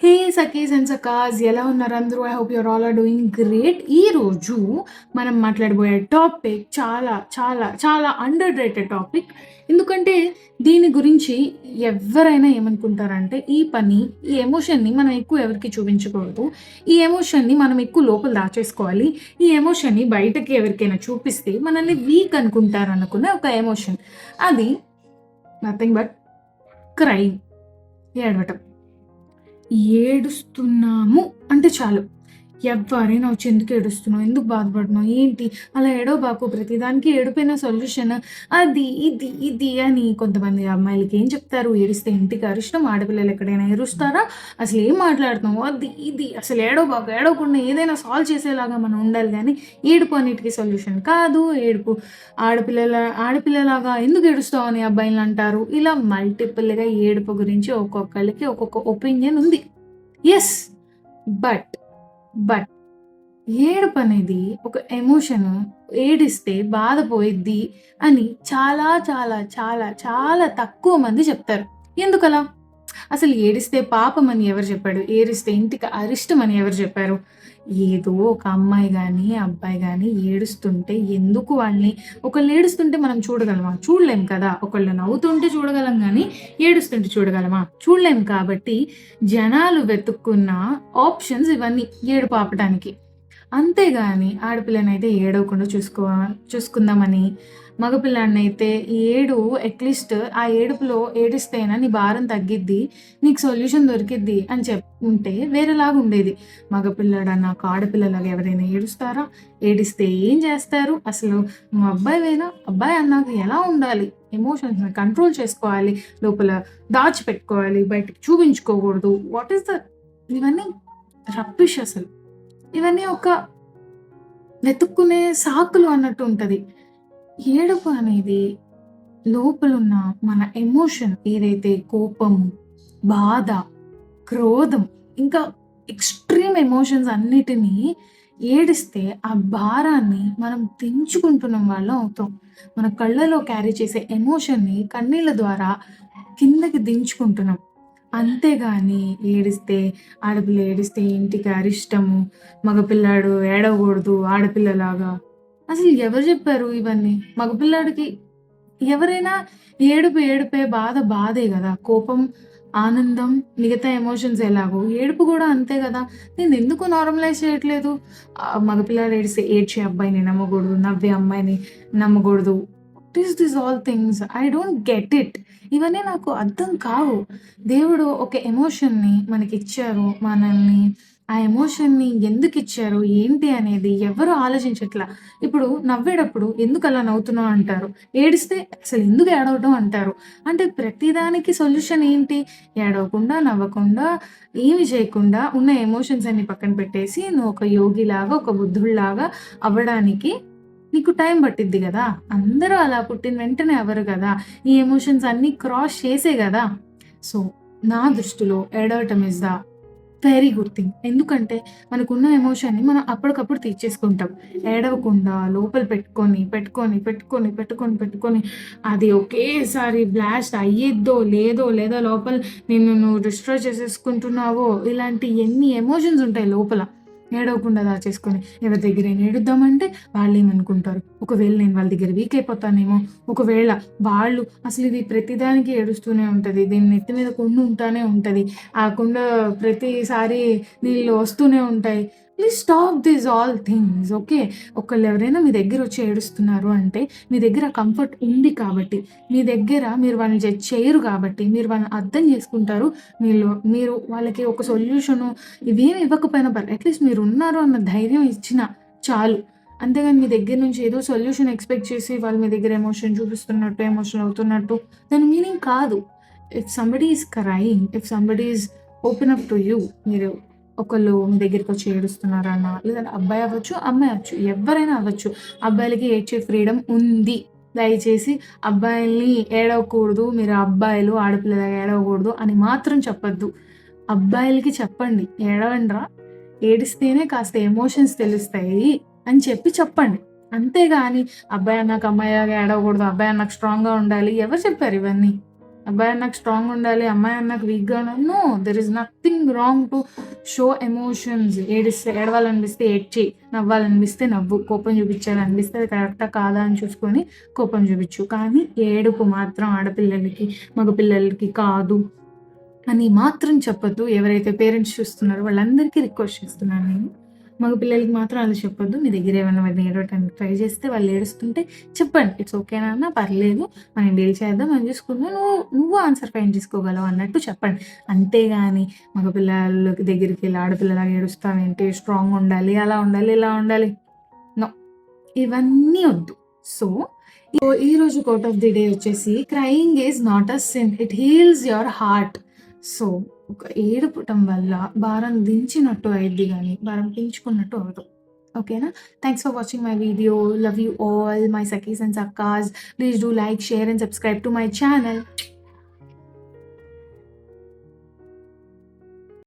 హే Sakhi's and సఖాస్ ఎలా ఉన్నారు అందరూ? I hope your all are doing great. ఈరోజు మనం మాట్లాడబోయే టాపిక్ చాలా చాలా చాలా అండర్ రేటెడ్ టాపిక్. ఎందుకంటే దీని గురించి ఎవరైనా ఏమనుకుంటారంటే ఈ ఎమోషన్ని మనం ఎక్కువ ఎవరికి చూపించకూడదు. ఈ ఎమోషన్ని మనం ఎక్కువ లోపల దాచేసుకోవాలి. ఈ ఎమోషన్ని బయటకి ఎవరికైనా చూపిస్తే మనల్ని వీక్ అనుకుంటారు అనుకునే ఒక ఎమోషన్. అది నథింగ్ బట్ క్రైమ్, ఏడవటం. ఏడుస్తున్నాము అంటే చాలు. ఎవ్వరైనా వచ్చి ఎందుకు ఏడుస్తున్నావు? ఎందుకు బాధపడుతున్నావు? ఏంటి? అలా ఏడవబాకు. ప్రతిదానికి ఏడుపైన సొల్యూషన్ అది, ఇది అని కొంతమంది అమ్మాయిలకి ఏం చెప్తారు? ఏడిస్తే ఇంటికి అరిష్టం. ఆడపిల్లలు ఎక్కడైనా ఏడుస్తారా? అసలు ఏం మాట్లాడుతున్నావు? అది, ఇది అసలు ఏడవబాకు. ఏడవకుండా ఏదైనా సాల్వ్ చేసేలాగా మనం ఉండాలి గానీ, ఏడుపు అన్నిటికి సొల్యూషన్ కాదు. ఏడుపు ఆడపిల్లలాగా ఎందుకు ఏడుస్తావు అని అబ్బాయిలని అంటారు. ఇలా మల్టిపుల్‌గా ఏడుపు గురించి ఒక్కొక్కళ్ళకి ఒక్కొక్క ఒపీనియన్ ఉంది. యెస్. బట్, బట్ ఏడుపనేది ఒక ఎమోషను. ఏడిస్తే బాధ పోయిద్ది అని చాలా చాలా చాలా చాలా తక్కువ మంది చెప్తారు. ఎందుకలా? అసలు ఏడిస్తే పాపమని ఎవరు చెప్పాడు? ఏడిస్తే ఇంటికి అరిష్టమని ఎవరు చెప్పారు? ఏదో ఒక అమ్మాయి గానీ, అబ్బాయి గానీ ఏడుస్తుంటే ఎందుకు వాళ్ళని ఒకళ్ళు ఏడుస్తుంటే మనం చూడగలమా? చూడలేం కదా! ఒకళ్ళు నవ్వుతుంటే చూడగలం గానీ, ఏడుస్తుంటే చూడగలమా? చూడలేం కాబట్టి జనాలు వెతుక్కున్న ఆప్షన్స్ ఇవన్నీ ఏడుపు ఆపటానికి. అంతేగాని ఆడపిల్లనైతే ఏడవకుండా చూసుకుందామని, మగపిల్లాడినైతే అట్‌లీస్ట్ ఆ ఏడుపులో ఏడిస్తేనా నీ భారం తగ్గిద్ది, నీకు సొల్యూషన్ దొరికిద్ది అని చెప్పుంటే వేరేలాగుండేది. మగపిల్లాడన్నాక ఆడపిల్లలాగా ఎవరైనా ఏడుస్తారా? ఏడిస్తే ఏం చేస్తారు? అసలు నువ్వు అబ్బాయివేనా? అబ్బాయి అన్నాక ఎలా ఉండాలి? ఎమోషన్స్‌ని కంట్రోల్ చేసుకోవాలి. లోపల దాచిపెట్టుకోవాలి. బయటకి చూపించుకోకూడదు. What is that? ఇవన్నీ రబ్బిష్ అసలు. ఇవన్నీ ఒక వెతుక్కునే సాకులు అన్నట్టు ఉంటది. ఏడుపు అనేది లోపలున్న మన ఎమోషన్ ఏదైతే కోపము, బాధ, క్రోధం ఇంకా ఎక్స్‌ట్రీమ్ ఎమోషన్స్ అన్నిటిని ఏడిస్తే ఆ భారాన్ని మనం తెంచుకుంటున్న వాళ్ళం అవుతాం. మన కళ్ళలో క్యారీ చేసే ఎమోషన్‌ని కన్నీళ్ళ ద్వారా కిందకి దించుకుంటున్నాం. అంతేగాని ఏడిస్తే ఆడపిల్ల ఏడిస్తే ఇంటికి అరిష్టము, మగపిల్లాడు ఏడవగూడదు ఆడపిల్లలాగా. అసలు ఎవరు జెప్పారు ఇవన్నీ? మగపిల్లాడికి ఎవరైనా ఏడుపే, బాధ బాధే గదా! కోపం, ఆనందం, మిగతా ఎమోషన్స్ ఎలాగో ఏడుపు గూడా అంతే గదా! నేనెందుకు నార్మలైజ్ చేయట్లేదు? మగపిల్లాడు ఏడిస్తే ఏడ్చే అబ్బాయిని నమ్మగూడదు, నవ్వే అమ్మాయిని నమ్మగూడదు. What is this all things? I don't get it. ఇవన్నీ నాకు అర్థం కావు. దేవుడు ఒక ఎమోషన్‌ని మనకిచ్చారు. మనల్ని ఆ ఎమోషన్‌ని ఎందుకిచ్చారు? ఏంటి అనేది ఎవరు ఆలోచించట్లా. ఇప్పుడు నవ్వేటప్పుడు ఎందుకలా నవ్వుతున్నావు అంటారు. ఏడిస్తే అసలెందుకు ఏడవటం అంటారు. అంటే ప్రతిదానికి సొల్యూషన్ ఏంటి? ఏడవకుండా, నవ్వకుండా, ఏమి చేయకుండా ఉన్న ఎమోషన్స్ అన్ని పక్కన పెట్టేసి నువ్వు ఒక యోగిలాగా, ఒక బుద్ధుడిలాగా అవ్వడానికి నీకు టైం పట్టిద్ది గదా! అందరూ అలా పుట్టిన వెంటనే అవ్వరు గదా! ఈ ఎమోషన్స్ అన్నీ క్రాస్ చేసే గదా! సో, నా దృష్టిలో ఏడవటం is the very good thing. ఎందుకంటే మనకున్న ఎమోషన్‌ని మనం అప్పటికప్పుడు తీర్చేసుకుంటాం. ఏడవకుండా లోపల పెట్టుకొని అది ఒకేసారి బ్లాస్ట్ అయ్యిద్దో లేదా లోపల నిన్ను నువ్వు డిస్ట్రాయ్ చేసేసుకుంటున్నావో ఇలాంటి ఎన్ని ఎమోషన్స్ ఉంటాయి లోపల. ఏడవకుండా దాచేసుకొని ఎవరి దగ్గరైనా ఏడుద్దామంటే వాళ్ళేమనుకుంటారు? ఒకవేళ నేను వాళ్ళ దగ్గర వీక్ అయిపోతానేమో, ఒకవేళ వాళ్ళు అసలు ఇది ప్రతిదానికి ఏడుస్తూనే ఉంటది. దీని నెత్తి మీద కుండ ఉంటానే ఉంటది. ఆ కుండ ప్రతిసారి నీళ్ళు వస్తూనే ఉంటాయి. Please stop this all things. Okay. ఒకళ్ళు ఎవరైనా మీ దగ్గరొచ్చి ఏడుస్తున్నారు అంటే, మీ దగ్గర కంఫర్ట్ ఉంది కాబట్టి, మీ దగ్గర మీరు వాళ్ళని జడ్జ్ చేయరు కాబట్టి, మీరు వాళ్ళని అర్థం చేసుకుంటారు. మీరు వాళ్ళకి ఒక సొల్యూషను ఇవేమి ఇవ్వకపోయినా అట్‌లీస్ట్ మీరున్నారు అన్న ధైర్యం ఇచ్చినా చాలు. అంతేగాని మీ దగ్గర నుంచి ఏదో సొల్యూషన్ ఎక్స్‌పెక్ట్ చేసి వాళ్ళు మీ దగ్గర ఎమోషన్ చూపిస్తున్నట్టు, ఎమోషనల్ అవుతున్నట్టు దాని మీనింగ్ కాదు. If somebody is crying, if somebody is open up to you, మీరు ఒకళ్ళు మీ దగ్గరికొచ్చి ఏడుస్తున్నారన్నా, లేదంటే అబ్బాయి అవ్వచ్చు, అమ్మాయి అవ్వచ్చు, ఎవ్వరైనా అవ్వచ్చు. అబ్బాయిలకి ఏడ్చే ఫ్రీడమ్ ఉంది. దయచేసి అబ్బాయిల్ని ఏడవకూడదు, మీరు అబ్బాయిలు ఆడపిల్లలాగా ఏడవకూడదు అని మాత్రం చెప్పొద్దు. అబ్బాయిలకి చెప్పండి. ఏడవండ్రా, ఏడిస్తేనే కాస్త ఎమోషన్స్ తెలుస్తాయి అని చెప్పండి. అంతేగాని అబ్బాయి అన్నాక అమ్మాయిలాగా ఏడవకూడదు, అబ్బాయి అన్నాక స్ట్రాంగ్‌గా ఉండాలి. ఎవరు చెప్పారు ఇవన్నీ? అబ్బాయి అన్నాక స్ట్రాంగ్ ఉండాలి, అమ్మాయి అన్నాక వీక్గా ఉండాలి. No, there is nothing wrong to show emotions. ఏడవాలనిపిస్తే ఏడ్చి, నవ్వాలనిపిస్తే నవ్వు, కోపం చూపించాలనిపిస్తే అది కరెక్టా కాదా అని చూసుకొని కోపం చూపించు. కానీ ఏడుపు మాత్రం ఆడపిల్లలకి మగపిల్లలకి కాదు అని మాత్రం చెప్పొద్దు. ఎవరైతే పేరెంట్స్ చూస్తున్నారో వాళ్ళందరికీ రిక్వెస్ట్ చేస్తున్నాను నేను. మగపిల్లలకి మాత్రం అలా చెప్పొద్దు. మీ దగ్గర ఏమైనా వాడిని ఏడవటానికి ట్రై చేస్తే, వాళ్ళు ఏడుస్తుంటే చెప్పండి, ఇట్స్ ఓకే నాన్న, పర్లేదు, మనం డీల్ చేద్దాం, మనం చూసుకుందాం, నువ్వు ఆన్సర్ ఫైండ్ చేసుకోగలవు అన్నట్టు చెప్పండి. అంతేగాని మగపిల్లల దగ్గరికి వెళ్ళి ఆడపిల్లలాగా ఏడుస్తావేంటి, స్ట్రాంగ్ ఉండాలి, అలా ఉండాలి, ఇలా ఉండాలి, నో, ఇవన్నీ వద్దు. సో ఈరోజు కోట్ ఆఫ్ ది డే వచ్చేసి, crying is not a sin, it heels your heart. So ఒక ఏడుపటం వల్ల భారం దించినట్టు అయింది, కానీ భారం పెంచుకున్నట్టు అవ్వదు. ఓకేనా? Thanks for watching my video. Love you all my సఖీస్ అండ్ సక్కాస్. Please do like, share and subscribe to my channel.